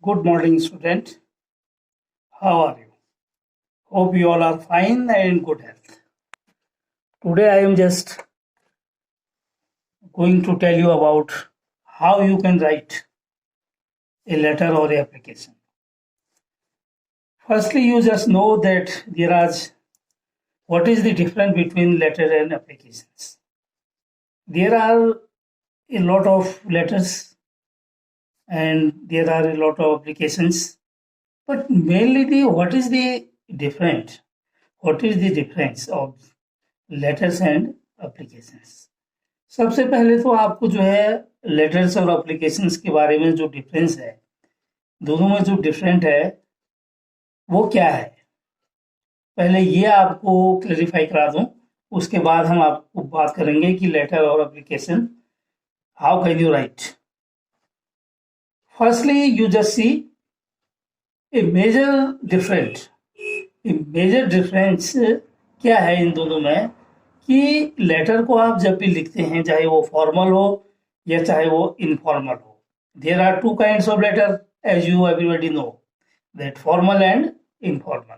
Good morning, student. How are you? Hope you all are fine and in good health. Today, I am just going to tell you about how you can write a letter or a application. Firstly, you just know that what is the difference between letter and applications. There are a lot of letters and there are a lot of applications, but mainly what is the difference? What is the difference of letters and applications? सबसे पहले तो आपको जो है letters और applications के बारे में जो डिफरेंस है, दोनों में जो डिफरेंट है वो क्या है, पहले ये आपको क्लैरिफाई करा दूं। उसके बाद हम आपको बात करेंगे कि लेटर और application how can you write. Firstly you just see a major difference क्या है इन दोनों में, कि लेटर को आप जब भी लिखते हैं, चाहे वो फॉर्मल हो या चाहे वो इनफॉर्मल हो, there are two kinds of letter as you everybody know that, formal and informal.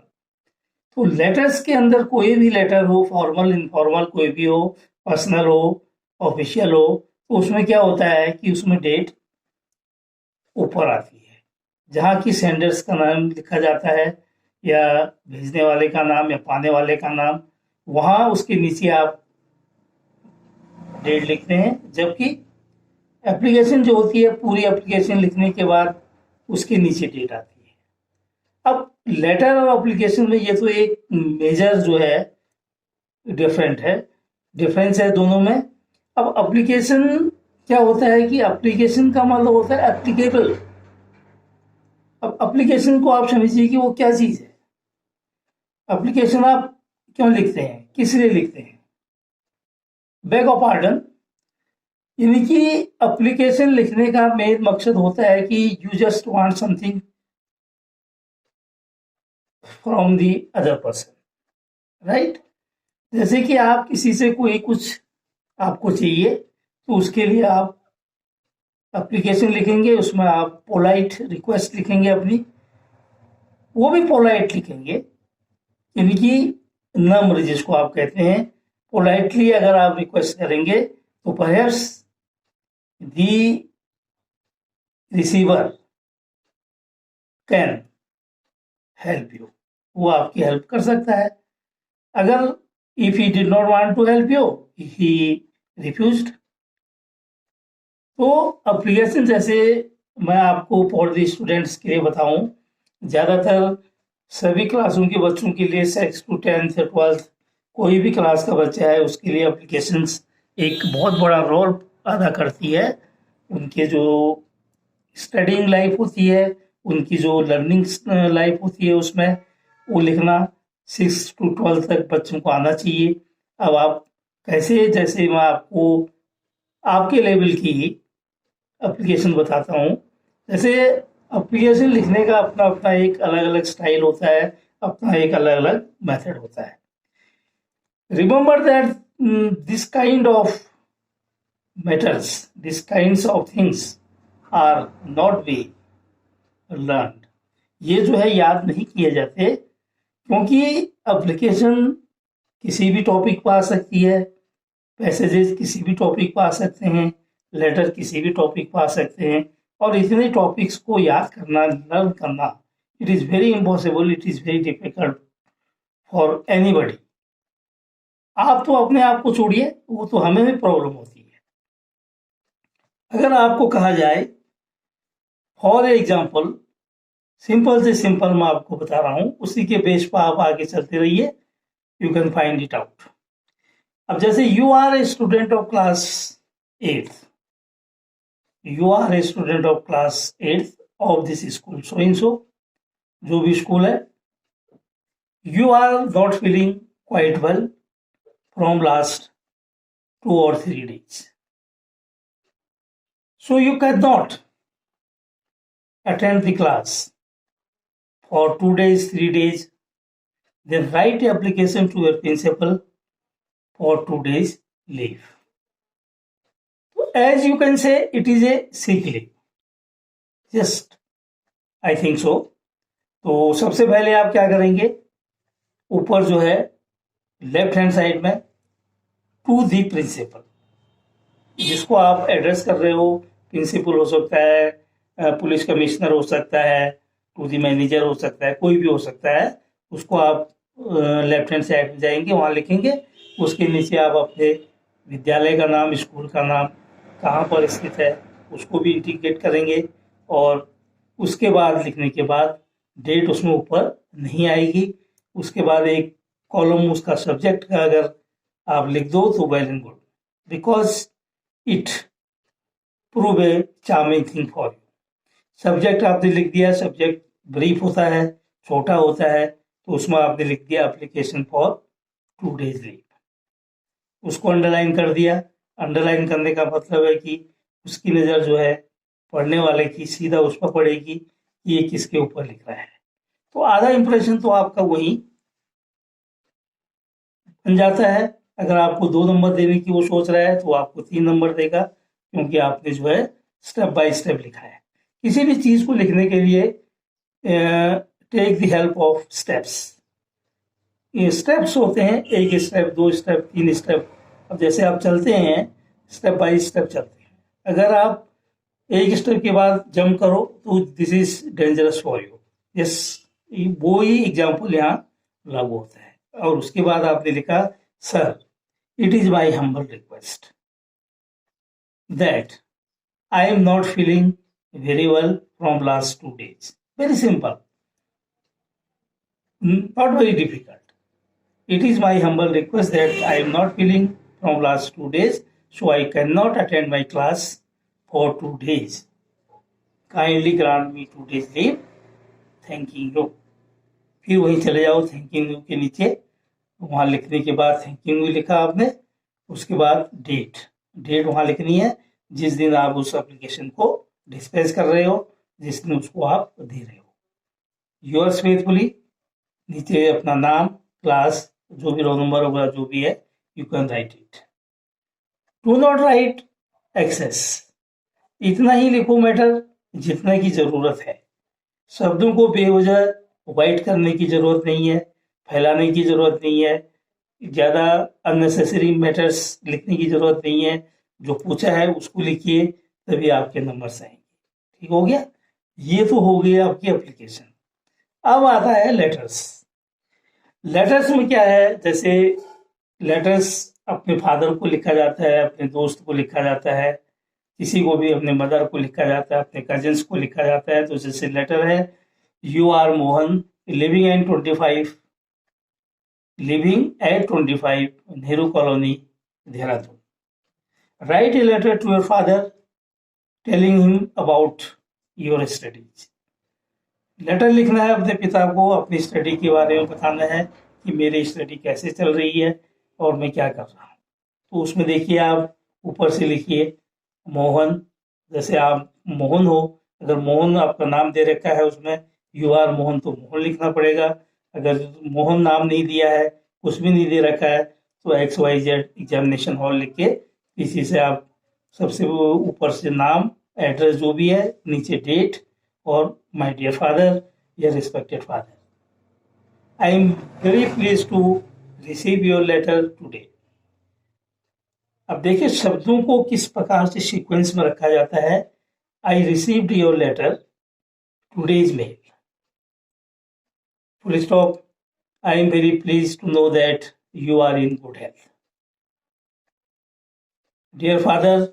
तो लेटर्स के अंदर कोई भी लेटर हो, फॉर्मल इनफॉर्मल कोई भी हो, पर्सनल हो ऑफिशियल हो, तो उसमें क्या होता है कि उसमें डेट ऊपर आती है, जहाँ की सेंडर्स का नाम लिखा जाता है या भेजने वाले का नाम या पाने वाले का नाम, वहां उसके नीचे आप डेट लिखते हैं। जबकि एप्लीकेशन जो होती है, पूरी एप्लीकेशन लिखने के बाद उसके नीचे डेट आती है। अब लेटर और एप्लीकेशन में ये तो एक मेजर जो है डिफरेंस है दोनों में। अब एप्लीकेशन क्या होता है कि एप्लीकेशन का मतलब होता है एप्लीकेबल। अब एप्लीकेशन को आप समझिए कि वो क्या चीज है। एप्लीकेशन आप क्यों लिखते हैं, किस लिए लिखते हैं? बेग ऑफ पार्डन, यानी कि एप्लीकेशन लिखने का मेन मकसद होता है कि you just want something from the other person, right. जैसे कि आप किसी से कोई कुछ आपको चाहिए, तो उसके लिए आप एप्लीकेशन लिखेंगे, उसमें आप पोलाइट रिक्वेस्ट लिखेंगे अपनी, वो भी पोलाइट लिखेंगे, यानी कि नम्र जिसको आप कहते हैं, पोलाइटली अगर आप रिक्वेस्ट करेंगे तो perhaps the receiver can help you, वो आपकी हेल्प कर सकता है। अगर if he did not want to help you, he refused. तो एप्लीकेशन जैसे मैं आपको फॉर द स्टूडेंट्स के लिए बताऊं, ज़्यादातर सभी क्लासों के बच्चों के लिए 6 to 10th या 12th कोई भी क्लास का बच्चा है, उसके लिए एप्लीकेशंस एक बहुत बड़ा रोल अदा करती है। उनके जो स्टडिंग लाइफ होती है, उनकी जो लर्निंग लाइफ होती है, उसमें वो लिखना 6 to 12 तक बच्चों को आना चाहिए। अब आप कैसे, जैसे मैं आपको आपके लेवल की एप्लीकेशन बताता हूँ। जैसे एप्लीकेशन लिखने का अपना अपना एक अलग अलग स्टाइल होता है, अपना एक अलग अलग मेथड होता है। Remember that this kind of metals, this kinds of things are not be learned. ये जो है याद नहीं किए जाते, क्योंकि एप्लीकेशन किसी भी टॉपिक पर आ सकती है, पैसेजेस किसी भी टॉपिक पर आ सकते हैं, लेटर किसी भी टॉपिक पर आ सकते हैं, और इतने टॉपिक्स को याद करना, लर्न करना, it is very impossible, it is very difficult for anybody. आप तो अपने आप को छोड़िए, वो तो हमें भी प्रॉब्लम होती है। अगर आपको कहा जाए, फॉर एग्जाम्पल, सिंपल से सिंपल मैं आपको बता रहा हूँ, उसी के बेस पर आप आगे चलते रहिए, you can find it out. अब जैसे you are a student of class 8th, you are a student of class 8th of this school so in so, जो भी स्कूल है। You are not feeling quite well from last 2 or 3 days, so you cannot attend the class for 2 days, 3 days. Then write a application to your principal for 2 days leave. So as you can say, it is a sick leave. Just I think so. तो सबसे पहले आप क्या करेंगे, ऊपर जो है left hand side में टू दी प्रिंसिपल, जिसको आप एड्रेस कर रहे हो, प्रिंसिपल हो सकता है, पुलिस कमिश्नर हो सकता है, टू दी मैनेजर हो सकता है, कोई भी हो सकता है, उसको आप लेफ्ट हैंड साइड में जाएंगे, वहाँ लिखेंगे। उसके नीचे आप अपने विद्यालय का नाम, स्कूल का नाम, कहाँ पर स्थित है, उसको भी इंडिकेट करेंगे। और उसके बाद लिखने के बाद डेट उसमें ऊपर नहीं आएगी। उसके बाद एक कॉलम उसका सब्जेक्ट का अगर आप लिख दो तो well and good, because it prove A charming thing for you. Subject आपने लिख दिया, सब्जेक्ट ब्रीफ होता है, छोटा होता है, तो उसमें आपने लिख दिया एप्लीकेशन फॉर 2 days लीव, उसको अंडरलाइन कर दिया। अंडरलाइन करने का मतलब है कि उसकी नज़र जो है पढ़ने वाले की सीधा उस पर पड़ेगी कि ये किसके ऊपर लिख रहा है। तो आधा इंप्रेशन तो आपका वही बन जाता है। अगर आपको 2 नंबर देने की वो सोच रहा है तो आपको 3 नंबर देगा, क्योंकि आपने जो है स्टेप बाय स्टेप लिखा है। किसी भी चीज़ को लिखने के लिए take the help of steps. ये स्टेप्स होते हैं, 1 स्टेप, 2 स्टेप, 3 स्टेप। अब जैसे आप चलते हैं, स्टेप बाय स्टेप चलते हैं। अगर आप एक स्टेप के बाद जंप करो तो this is dangerous for you. Yes, वो ही एग्जाम्पल यहाँ लागू होता है। और उसके बाद आपने लिखा, sir it is my humble request that I am not feeling very well from last 2 days. Very simple, not very difficult. It is my humble request that I am not feeling from last 2 days, so I cannot attend my class for 2 days. Kindly grant me 2 days leave. Thanking you. फिर वहीं चले जाओ thanking you के नीचे, वहाँ लिखने के बाद थैंकिंग यू लिखा आपने, उसके बाद डेट वहाँ लिखनी है जिस दिन आप उस एप्लीकेशन को डिस्पैच कर रहे हो, जिस दिन उसको आप दे रहे हो। योर्स फेथफुली, नीचे अपना नाम, क्लास, जो भी रोल नंबर होगा, जो भी है, you can write it. Do not write excess, इतना ही लिखो मैटर जितना की जरूरत है। शब्दों को बेवजह वाइट करने की जरूरत नहीं है, फैलाने की जरूरत नहीं है, ज़्यादा अननेसेसरी मैटर्स लिखने की जरूरत नहीं है। जो पूछा है उसको लिखिए, तभी आपके नंबर्स आएंगे। ठीक हो गया, ये तो हो गई आपकी एप्लीकेशन। अब आता है लेटर्स। लेटर्स में क्या है, जैसे लेटर्स अपने फादर को लिखा जाता है, अपने दोस्त को लिखा जाता है, किसी को भी अपने मदर को लिखा जाता है, अपने कजिन्स को लिखा जाता है। तो जैसे लेटर है, you are Mohan, living at 25 Nehru colony, Dehradun. Write a letter to your father telling him about your studies. Letter लिखना है अपने पिता को, अपनी स्टडी के बारे में बताना है कि मेरी स्टडी कैसे चल रही है और मैं क्या कर रहा हूँ। तो उसमें देखिए, आप ऊपर से लिखिए मोहन, जैसे आप मोहन हो, अगर मोहन आपका नाम दे रखा है उसमें यू आर मोहन, तो मोहन लिखना पड़ेगा। अगर मोहन नाम नहीं दिया है, कुछ भी नहीं दे रखा है, तो XYZ एग्जामिनेशन हॉल लिख के इसी से आप सबसे ऊपर से नाम, एड्रेस जो भी है, नीचे डेट, और माय डियर फादर या respected father, I am very please to receive your letter today. अब देखिए शब्दों को किस प्रकार से सीक्वेंस में रखा जाता है। I received your letter, today's mail, full stop, I am very please to know that you are in good health. Dear father,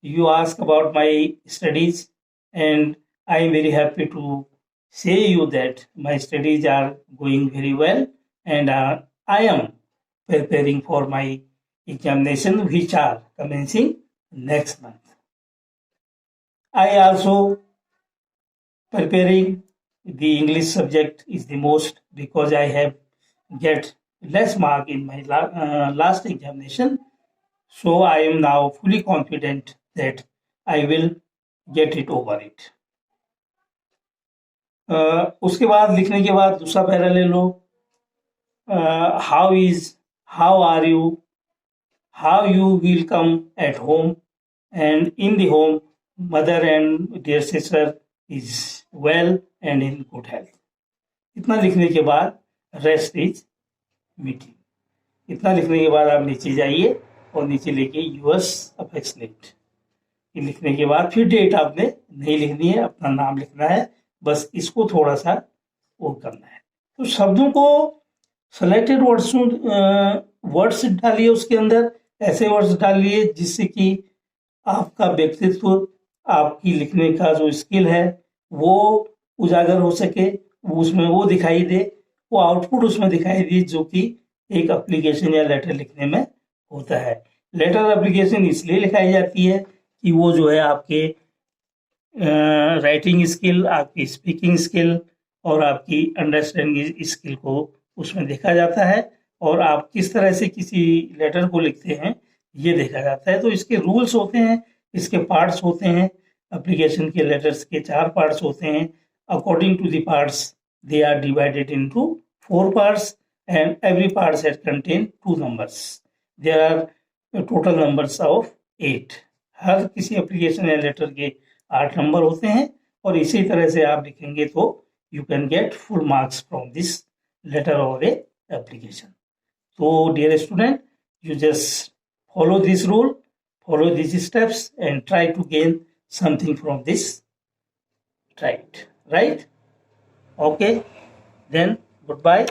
you ask about my studies, and I am very happy to say you that my studies are going very well, and I am preparing for my examination which are commencing next month. I also preparing the English subject is the most, because I have get less mark in my last examination, so I am now fully confident that I will get it over it. उसके बाद लिखने के बाद दूसरा para ले लो, how are you, how you will come at home, and in the home mother and dear sister is well and in good health. इतना लिखने के बाद रेस्ट इज मीटिंग, इतना लिखने के बाद आप नीचे जाइए और नीचे लेके यूएस अफेक्शनेट, ये लिखने के बाद फिर डेट आपने नहीं लिखनी है, अपना नाम लिखना है, बस इसको थोड़ा सा वो करना है। तो शब्दों को सेलेक्टेड वर्ड्स डालिए, उसके अंदर ऐसे वर्ड्स डालिए जिससे कि आपका व्यक्तित्व, आपकी लिखने का जो स्किल है वो उजागर हो सके, उसमें वो दिखाई दे, वो आउटपुट उसमें दिखाई दे जो कि एक एप्लीकेशन या लेटर लिखने में होता है। लेटर एप्लीकेशन इसलिए लिखाई जाती है कि वो जो है आपके राइटिंग स्किल, आपकी स्पीकिंग स्किल और आपकी अंडरस्टैंडिंग स्किल को उसमें देखा जाता है, और आप किस तरह से किसी लेटर को लिखते हैं ये देखा जाता है। तो इसके रूल्स होते हैं, इसके पार्ट्स होते हैं। एप्लीकेशन के लेटर्स के 4 पार्ट्स होते हैं। According to the parts they are divided into 4 parts and every part has contain 2 numbers. There are total numbers of 8। हर किसी एप्लीकेशन या लेटर के 8 नंबर होते हैं, और इसी तरह से आप लिखेंगे तो you can get full marks from this letter or a application. So dear student, you just follow this rule, follow these steps and try to gain something from this. Right? Okay, then goodbye.